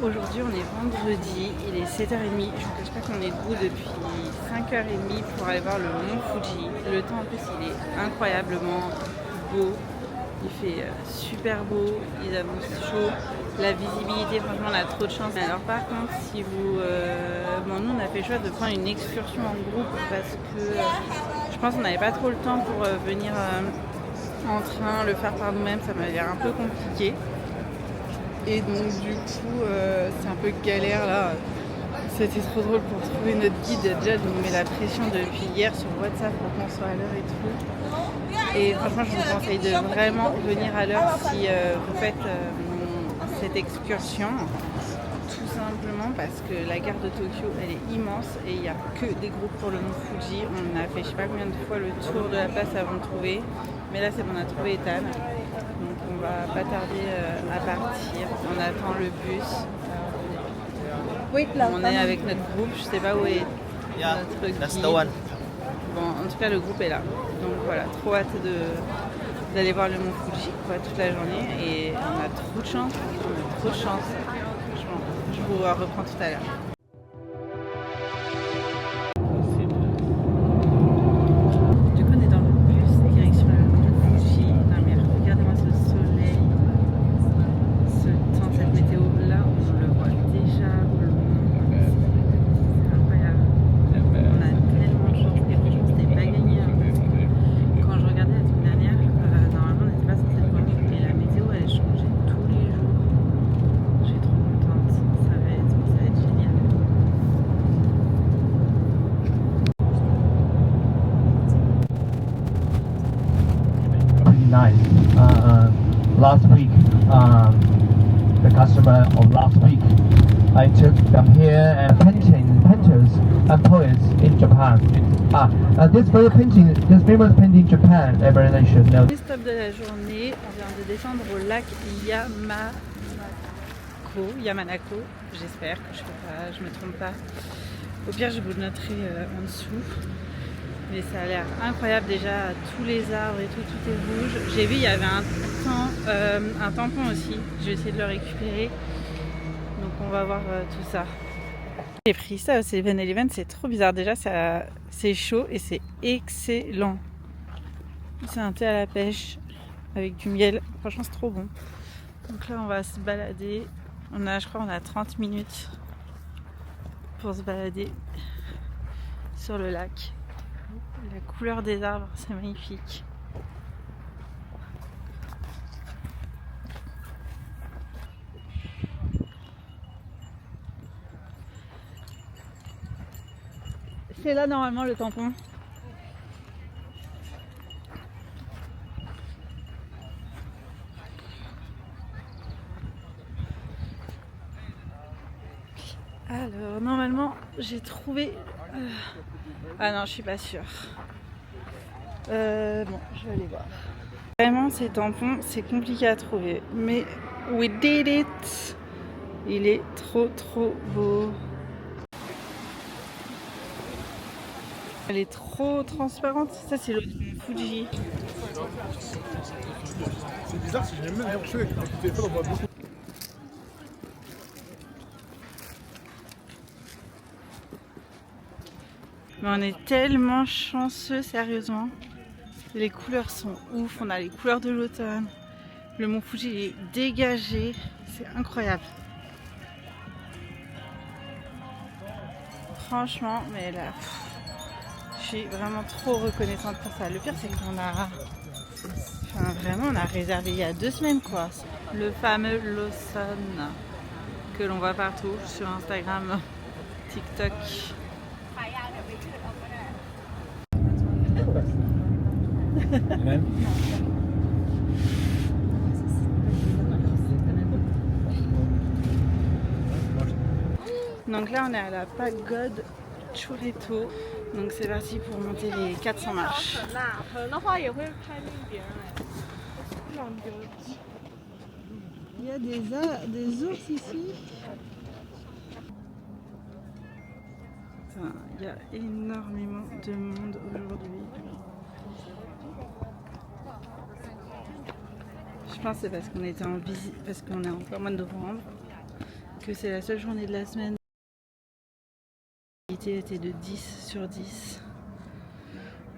Aujourd'hui on est vendredi, il est 7h30, je ne vous cache pas qu'on est debout depuis 5h30 pour aller voir le mont Fuji. Le temps en plus il est incroyablement beau, il fait super beau, il annonce chaud, la visibilité franchement on a trop de chance. Alors par contre si vous... nous on a fait le choix de prendre une excursion en groupe parce que je pense qu'on n'avait pas trop le temps pour venir en train, le faire par nous-mêmes, ça m'a l'air un peu compliqué. Et donc du coup c'est un peu galère là. C'était trop drôle pour trouver notre guide. Déjà je nous met la pression depuis hier sur WhatsApp pour qu'on soit à l'heure et tout. Et franchement je vous conseille de vraiment venir à l'heure si vous faites cette excursion. Tout simplement parce que la gare de Tokyo elle est immense et il n'y a que des groupes pour le mont Fuji. On a fait je sais pas combien de fois le tour de la place avant de trouver. Mais là c'est bon, on a trouvé Ethan. Donc on va pas tarder à partir. On attend le bus. On est avec notre groupe, je sais pas où est notre guide. Bon, en tout cas le groupe est là. Donc voilà, trop hâte d'aller voir le mont Fuji toute la journée. Et on a trop de chance. Franchement, je vous reprends tout à l'heure. Last week, the customer of last week, I took them here and painters and poets in Japan. This famous painting in Japan, everyone should know. Stop de la journée, on vient de descendre au lac Yamanako, j'espère que je me trompe pas. Au pire je vous noterai en dessous. Mais ça a l'air incroyable déjà, tous les arbres et tout est rouge. J'ai vu il y avait un tampon aussi, je vais essayer de le récupérer. Donc on va voir tout ça. J'ai pris ça au 7-Eleven, c'est trop bizarre. Déjà c'est chaud et c'est excellent. C'est un thé à la pêche avec du miel, franchement c'est trop bon. Donc là on va se balader, je crois qu'on a 30 minutes pour se balader sur le lac. La couleur des arbres, c'est magnifique. C'est là normalement le tampon. Alors normalement j'ai trouvé... Ah non, je suis pas sûre. Bon, je vais aller voir. Vraiment, ces tampons, c'est compliqué à trouver. Mais we did it! Il est trop beau. Elle est trop transparente. Ça, c'est l'autre Fuji. C'est bizarre, si j'ai même reçu avec mon téléphone, on voit beaucoup. Mais on est tellement chanceux, sérieusement. Les couleurs sont ouf, on a les couleurs de l'automne. Le mont Fuji est dégagé, c'est incroyable. Franchement, mais là, je suis vraiment trop reconnaissante pour ça. Le pire, c'est qu'on a... Enfin, vraiment, on a réservé il y a 2 semaines, quoi. Le fameux Lawson que l'on voit partout sur Instagram, TikTok. Donc là on est à la pagode Chureto. Donc c'est parti pour monter les 400 marches. Il y a des ours ici. Il y a énormément de monde aujourd'hui. Je pense que c'est parce qu'on était en visite, parce qu'on est en plein mois de novembre, que c'est la seule journée de la semaine. L'activité était de 10 sur 10.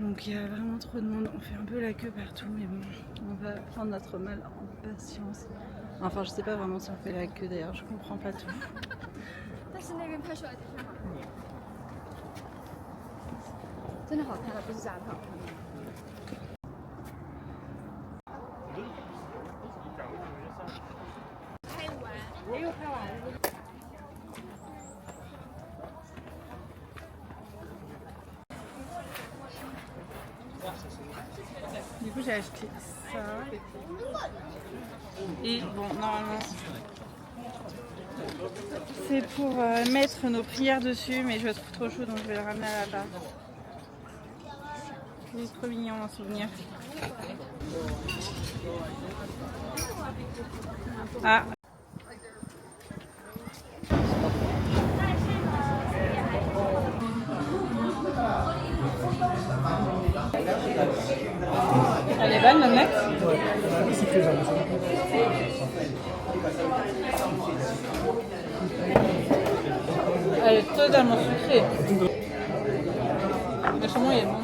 Donc il y a vraiment trop de monde. On fait un peu la queue partout, mais bon, on va prendre notre mal en patience. Enfin, je sais pas vraiment si on fait la queue d'ailleurs, je comprends pas tout. 但是那边拍出来的挺好看的，真的好看，不是假的好看。拍完，没有拍完。Du coup, j'ai acheté ça. Et bon, normalement, c'est pour mettre nos prières dessus, mais je le trouve trop chaud, donc je vais le ramener à la part. Il est trop mignon en souvenir. Ah. Elle est bonne, Max? C'est que j'aime. Elle est totalement sucrée. Le saumon, il est bon.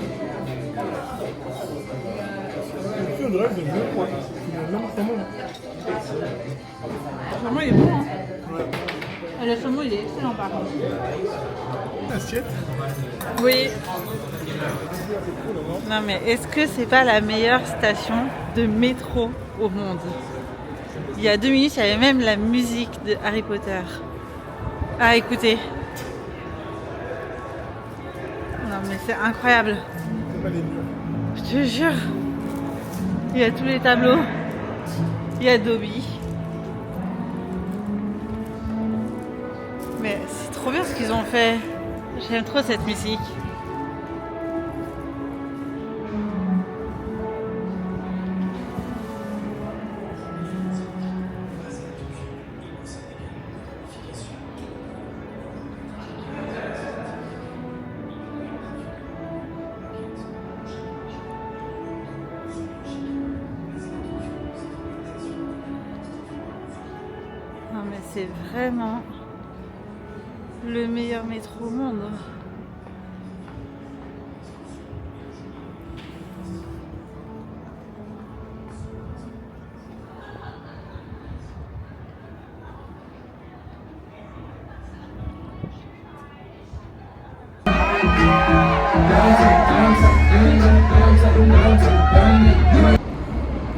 On dirait que c'est mieux, quoi. C'est le même saumon. Le saumon, il est bon. Hein. Et le saumon, il est excellent par contre. Assiette. Oui. Non mais est-ce que c'est pas la meilleure station de métro au monde? Il y a 2 minutes, il y avait même la musique de Harry Potter. Ah, écoutez. Non mais c'est incroyable. Je te jure. Il y a tous les tableaux. Il y a Dobby. Mais c'est trop bien ce qu'ils ont fait. J'aime trop cette musique. Non mais c'est vraiment le meilleur métro au monde.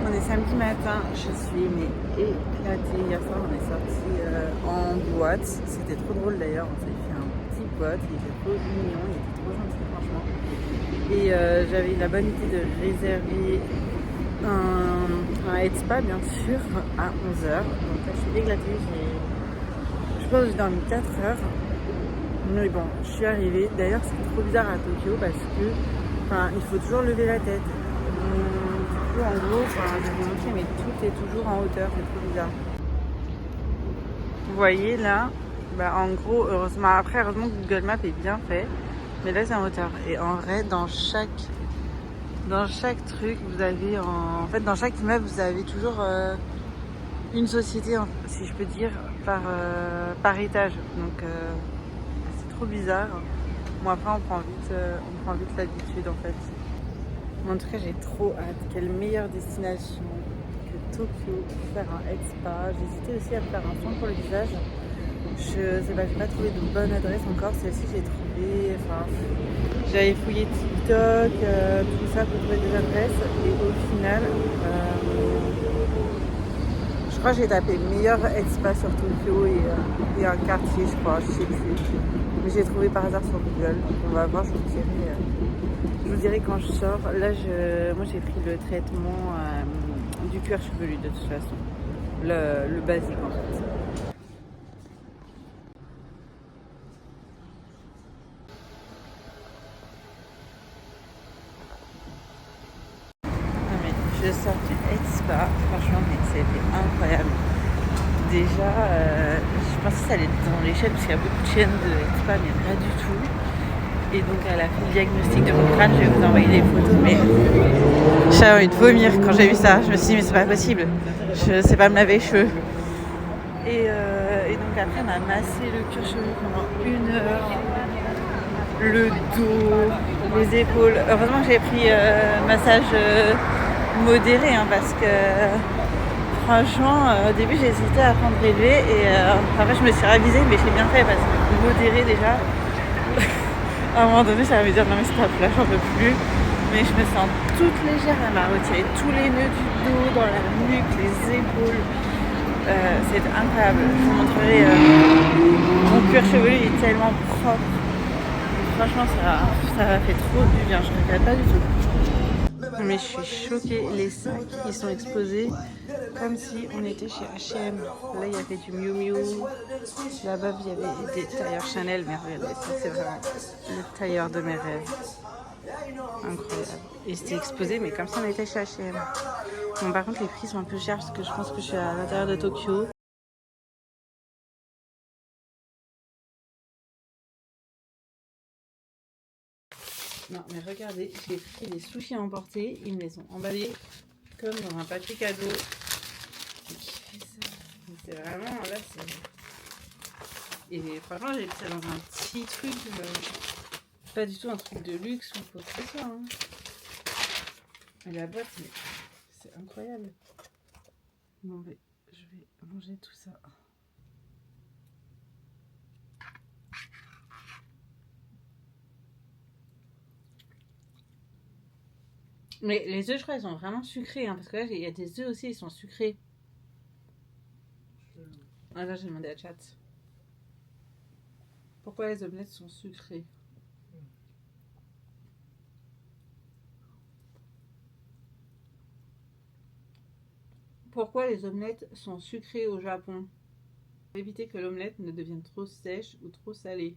On est samedi matin, je suis éclatée. Hier soir on est sorti en boîte, c'était trop drôle d'ailleurs, on s'est fait un petit pote, il était trop mignon, il était trop gentil franchement. Et j'avais eu la bonne idée de réserver un head spa bien sûr à 11h. Donc là je suis éclatée, je pense que j'ai dormi 4 heures. Mais bon, je suis arrivée. D'ailleurs c'est trop bizarre à Tokyo parce que il faut toujours lever la tête. Du coup en gros, je vais vous montrer, mais tout est toujours en hauteur, c'est trop bizarre. Vous voyez là, en gros, heureusement que Google Maps est bien fait, mais là c'est en hauteur. Et en vrai, dans chaque truc, vous avez en fait dans chaque immeuble, vous avez toujours une société, si je peux dire, par étage. Donc c'est trop bizarre. Bon après on prend vite l'habitude en fait. En tout cas j'ai trop hâte. Quelle meilleure destination que Tokyo pour faire un head spa. J'hésitais aussi à me faire un soin pour le visage. Je sais pas, j'ai pas trouvé de bonne adresse encore. Celle-ci j'ai trouvé, j'avais fouillé TikTok, tout ça pour trouver des adresses. Et au final, je crois que j'ai tapé meilleur head spa sur Tokyo et un quartier, je crois, je sais plus. Mais j'ai trouvé par hasard sur Google. Donc on va voir, je vous dirai quand je sors. Là, moi j'ai pris le traitement du cuir chevelu de toute façon. Le basique en fait. Je sors du head spa, franchement mais c'était incroyable. Déjà, je pensais que ça allait être dans les chaînes parce qu'il y a beaucoup de chaînes de head spa mais pas du tout. Et donc elle a fait le diagnostic de mon crâne, je vais vous envoyer des photos mais j'avais envie de vomir quand j'ai vu ça. Je me suis dit mais c'est pas possible, je sais pas me laver les cheveux. Et donc après, elle m'a massé le cuir chevelu pendant 1 heure, le dos, les épaules. Heureusement que j'ai pris massage modéré hein, parce que franchement, au début j'ai hésité à prendre élevé et après je me suis ravisée, mais j'ai bien fait parce que modéré déjà. À un moment donné, ça va me dire non mais stop, là j'en peux plus. Mais je me sens toute légère, elle m'a retiré tous les nœuds du dos, dans la nuque, les épaules. C'est incroyable. Je vous montrerai mon cuir chevelu, il est tellement propre. Franchement, ça m'a fait trop du bien, je ne regrette pas du tout. Mais je suis choquée, les sacs ils sont exposés comme si on était chez H&M. Là il y avait du Miu Miu, là-bas il y avait des tailleurs Chanel, mais regardez, ça c'est vraiment le tailleur de mes rêves. Incroyable. Et c'était exposé mais comme si on était chez H&M. Bon par contre les prix sont un peu chers parce que je pense que je suis à l'intérieur de Tokyo. Non mais regardez, j'ai pris des sushis à emporter, ils me les ont emballés comme dans un papier cadeau. C'est vraiment là c'est. Et franchement j'ai pris ça dans un petit truc, pas du tout un truc de luxe ou quoi que ce soit. Hein. Et la boîte c'est incroyable. Bon mais je vais manger tout ça. Mais les œufs je crois ils sont vraiment sucrés hein, parce que là il y a des œufs aussi ils sont sucrés. Ah là j'ai demandé à chat. Pourquoi les omelettes sont sucrées? Pourquoi les omelettes sont sucrées au Japon? Pour éviter que l'omelette ne devienne trop sèche ou trop salée.